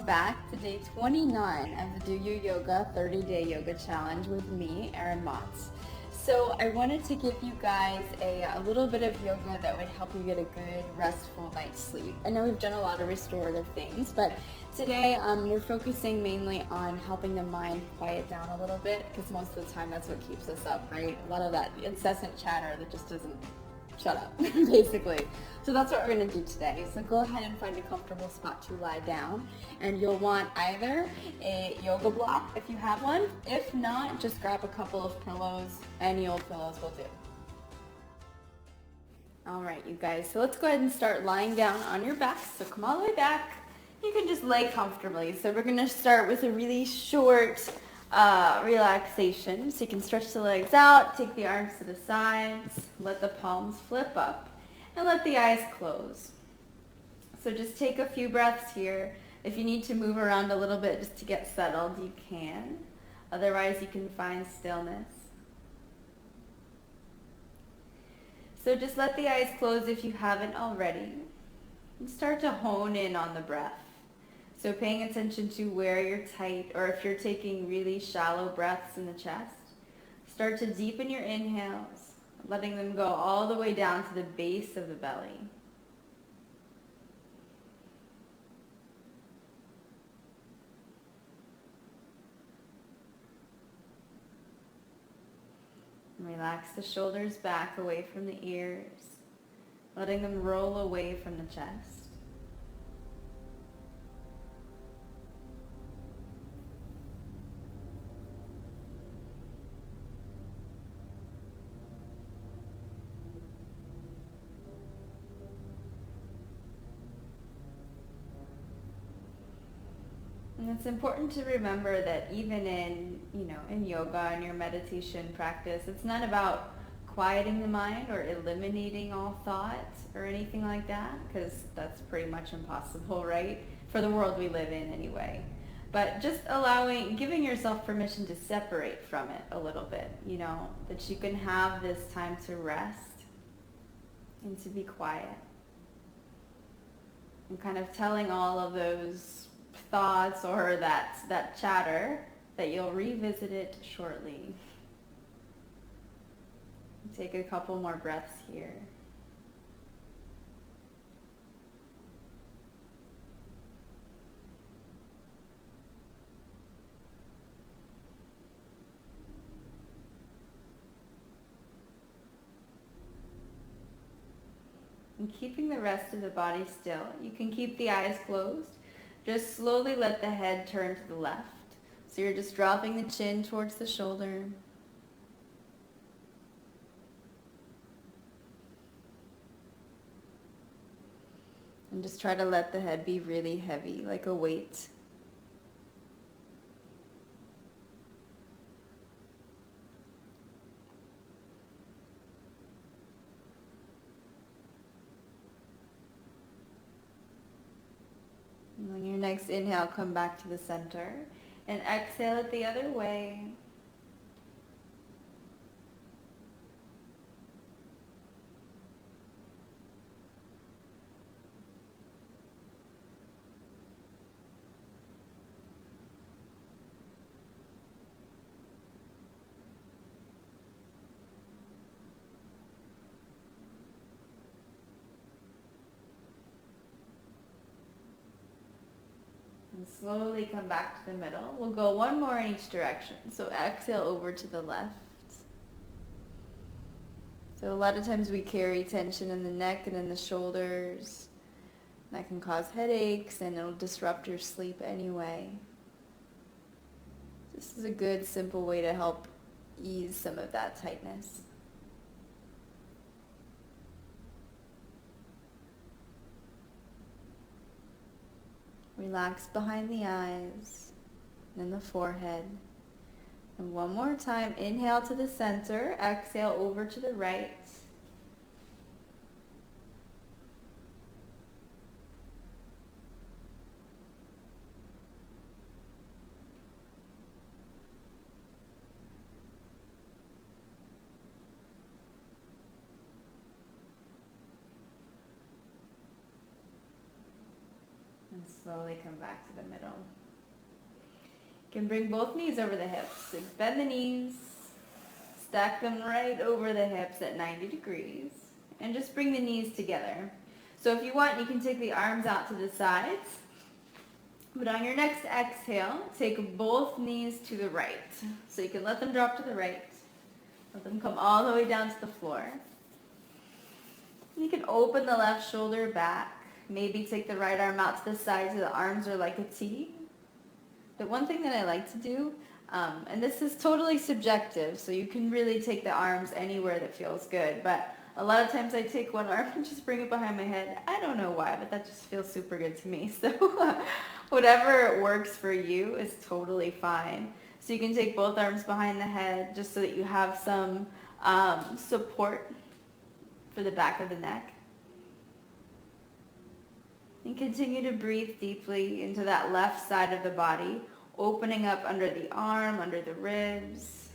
back to day 29 of the Do Your Yoga 30-day yoga challenge with me, Erin Motz. So I wanted to give you guys a little bit of yoga that would help you get a good restful night's sleep. I know we've done a lot of restorative things, but today we're focusing mainly on helping the mind quiet down a little bit, because most of the time that's what keeps us up, right? A lot of that incessant chatter that just doesn't shut up, basically. So that's what we're going to do today. So go ahead and find a comfortable spot to lie down, and you'll want either a yoga block if you have one. If not, just grab a couple of pillows. Any old pillows will do. All right, you guys, so let's go ahead and start lying down on your back. So come all the way back. You can just lay comfortably. So we're going to start with a really short relaxation. So you can stretch the legs out, take the arms to the sides, let the palms flip up, and let the eyes close. So just take a few breaths here. If you need to move around a little bit just to get settled, you can. Otherwise, you can find stillness. So just let the eyes close if you haven't already, and start to hone in on the breath. So paying attention to where you're tight, or if you're taking really shallow breaths in the chest, start to deepen your inhales, letting them go all the way down to the base of the belly. And relax the shoulders back away from the ears, letting them roll away from the chest. And it's important to remember that even in yoga and your meditation practice, it's not about quieting the mind or eliminating all thoughts or anything like that, because that's pretty much impossible, right? For the world we live in anyway. But just giving yourself permission to separate from it a little bit, that you can have this time to rest and to be quiet. And kind of telling all of those thoughts or that chatter that you'll revisit it shortly. Take a couple more breaths here. And keeping the rest of the body still, you can keep the eyes closed. Just slowly let the head turn to the left. So you're just dropping the chin towards the shoulder. And just try to let the head be really heavy, like a weight. And on your next inhale, come back to the center. And exhale it the other way. And slowly come back to the middle. We'll go one more in each direction. So exhale over to the left. So a lot of times we carry tension in the neck and in the shoulders. That can cause headaches and it'll disrupt your sleep anyway. This is a good, simple way to help ease some of that tightness. Relax behind the eyes and the forehead. And one more time, inhale to the center, exhale over to the right. Slowly come back to the middle. You can bring both knees over the hips. So bend the knees, stack them right over the hips at 90 degrees, and just bring the knees together. So if you want, you can take the arms out to the sides, but on your next exhale, take both knees to the right. So you can let them drop to the right, let them come all the way down to the floor. You can open the left shoulder back, maybe take the right arm out to the side so the arms are like a T. The one thing that I like to do, and this is totally subjective, so you can really take the arms anywhere that feels good, but a lot of times I take one arm and just bring it behind my head. I don't know why, but that just feels super good to me. So whatever works for you is totally fine. So you can take both arms behind the head just so that you have some support for the back of the neck. And continue to breathe deeply into that left side of the body, opening up under the arm, under the ribs.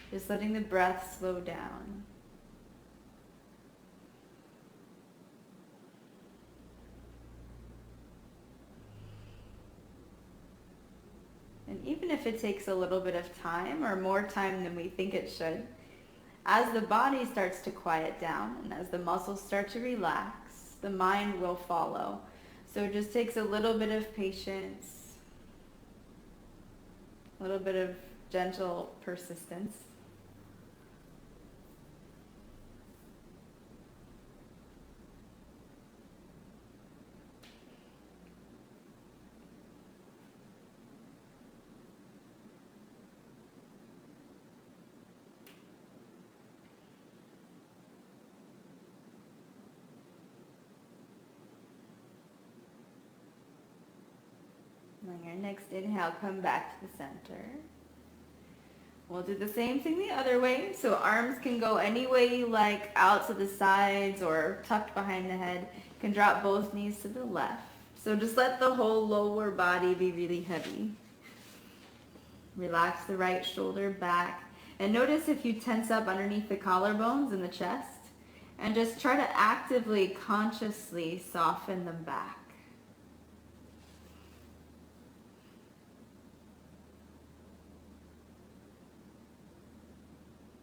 Just letting the breath slow down. And even if it takes a little bit of time, or more time than we think it should, as the body starts to quiet down and as the muscles start to relax, the mind will follow. So it just takes a little bit of patience, a little bit of gentle persistence. On your next inhale, come back to the center. We'll do the same thing the other way. So arms can go any way you like, out to the sides or tucked behind the head. You can drop both knees to the left. So just let the whole lower body be really heavy. Relax the right shoulder back. And notice if you tense up underneath the collarbones in the chest. And just try to actively, consciously soften them back.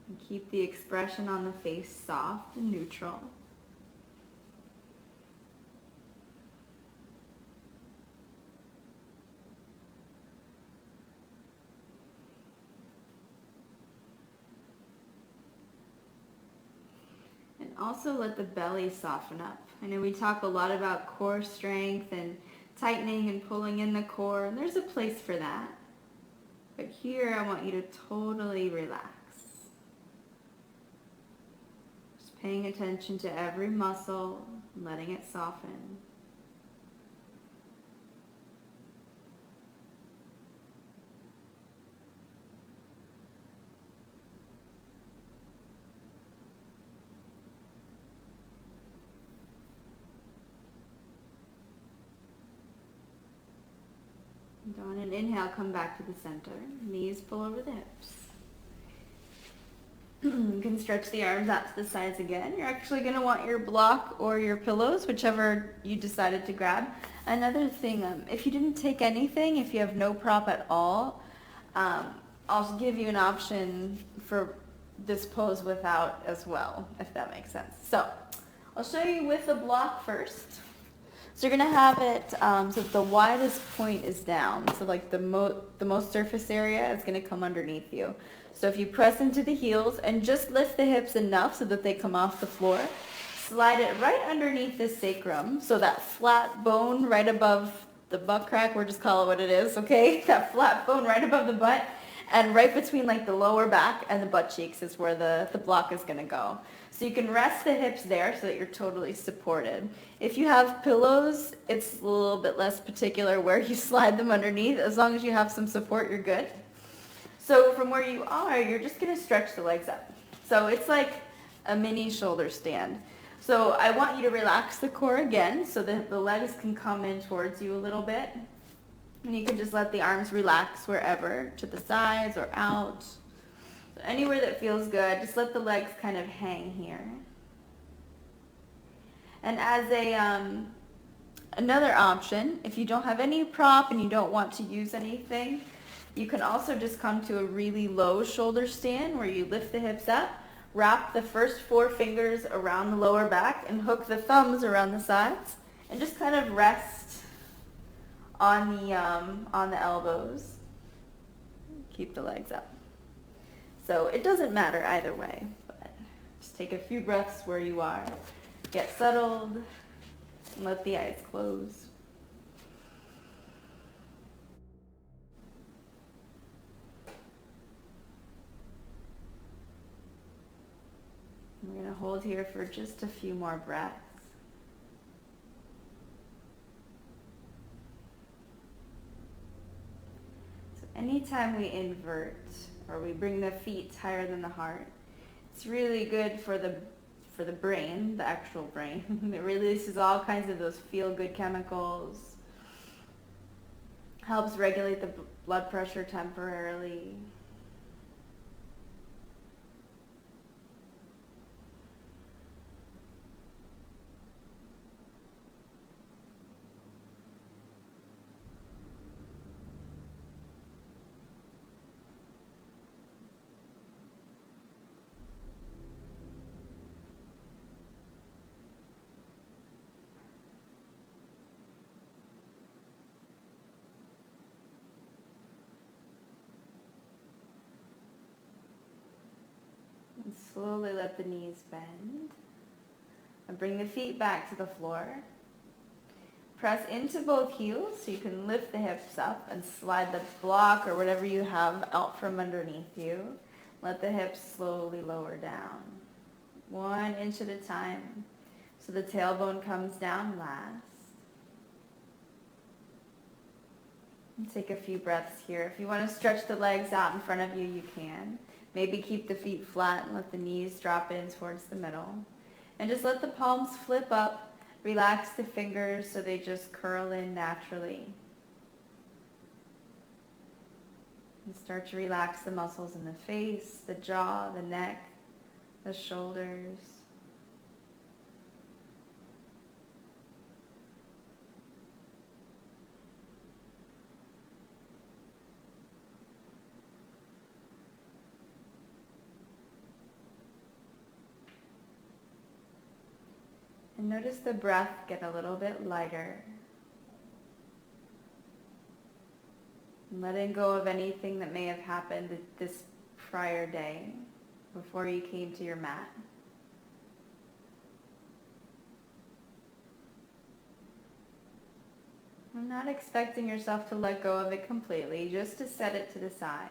And keep the expression on the face soft and neutral. And also let the belly soften up. I know we talk a lot about core strength and tightening and pulling in the core, and there's a place for that. But here I want you to totally relax. Just paying attention to every muscle, letting it soften. And on an inhale, come back to the center. Knees pull over the hips. You can stretch the arms out to the sides again. You're actually going to want your block or your pillows, whichever you decided to grab. Another thing, if you didn't take anything, if you have no prop at all, I'll give you an option for this pose without as well, if that makes sense. So I'll show you with the block first. So you're going to have it so the widest point is down. So like the most surface area is going to come underneath you. So if you press into the heels and just lift the hips enough so that they come off the floor, slide it right underneath the sacrum. So that flat bone right above the butt crack, we'll just call it what it is, okay? That flat bone right above the butt. And right between like the lower back and the butt cheeks is where the block is going to go. So you can rest the hips there so that you're totally supported. If you have pillows, it's a little bit less particular where you slide them underneath. As long as you have some support, you're good. So from where you are, you're just going to stretch the legs up. So it's like a mini shoulder stand. So I want you to relax the core again so that the legs can come in towards you a little bit. And you can just let the arms relax wherever, to the sides or out. So anywhere that feels good, just let the legs kind of hang here. And as Another option, if you don't have any prop and you don't want to use anything, you can also just come to a really low shoulder stand where you lift the hips up, wrap the first 4 fingers around the lower back and hook the thumbs around the sides, and just kind of rest on the elbows. Keep the legs up. So it doesn't matter either way, but just take a few breaths where you are. Get settled and let the eyes close. We're going to hold here for just a few more breaths. So anytime we invert or we bring the feet higher than the heart, it's really good for the brain, the actual brain. It releases all kinds of those feel-good chemicals, helps regulate the blood pressure temporarily. And slowly let the knees bend. And bring the feet back to the floor. Press into both heels so you can lift the hips up and slide the block or whatever you have out from underneath you. Let the hips slowly lower down. 1 inch at a time. So the tailbone comes down last. And take a few breaths here. If you want to stretch the legs out in front of you, you can. Maybe keep the feet flat and let the knees drop in towards the middle. And just let the palms flip up. Relax the fingers so they just curl in naturally. And start to relax the muscles in the face, the jaw, the neck, the shoulders. And notice the breath get a little bit lighter. And letting go of anything that may have happened this prior day before you came to your mat. I'm not expecting yourself to let go of it completely, just to set it to the side.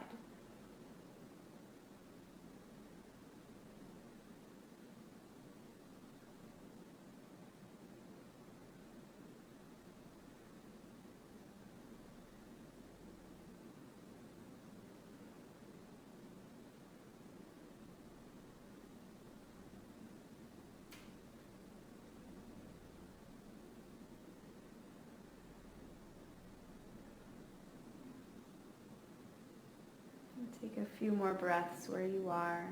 Take a few more breaths where you are.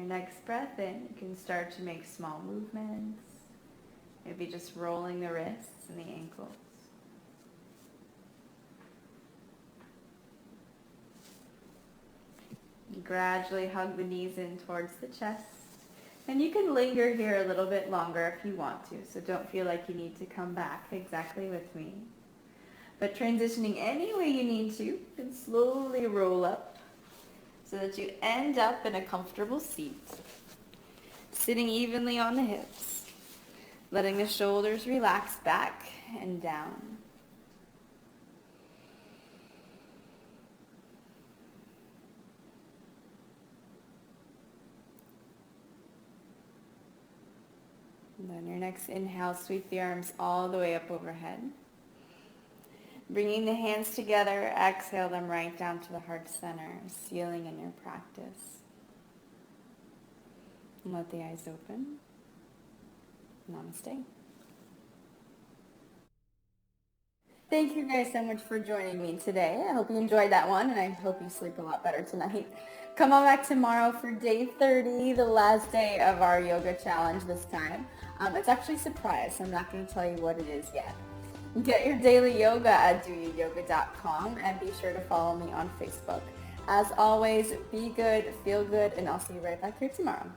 Next breath in, you can start to make small movements, maybe just rolling the wrists and the ankles. And gradually hug the knees in towards the chest. And you can linger here a little bit longer if you want to, so don't feel like you need to come back exactly with me. But transitioning any way you need to, you can slowly roll up so that you end up in a comfortable seat, sitting evenly on the hips, letting the shoulders relax back and down. On your next inhale, sweep the arms all the way up overhead. Bringing the hands together, exhale them right down to the heart center, sealing in your practice. And let the eyes open. Namaste. Thank you guys so much for joining me today. I hope you enjoyed that one, and I hope you sleep a lot better tonight. Come on back tomorrow for day 30, the last day of our yoga challenge this time. It's actually a surprise, so I'm not going to tell you what it is yet. Get your daily yoga at doyouyoga.com, and be sure to follow me on Facebook. As always, be good, feel good, and I'll see you right back here tomorrow.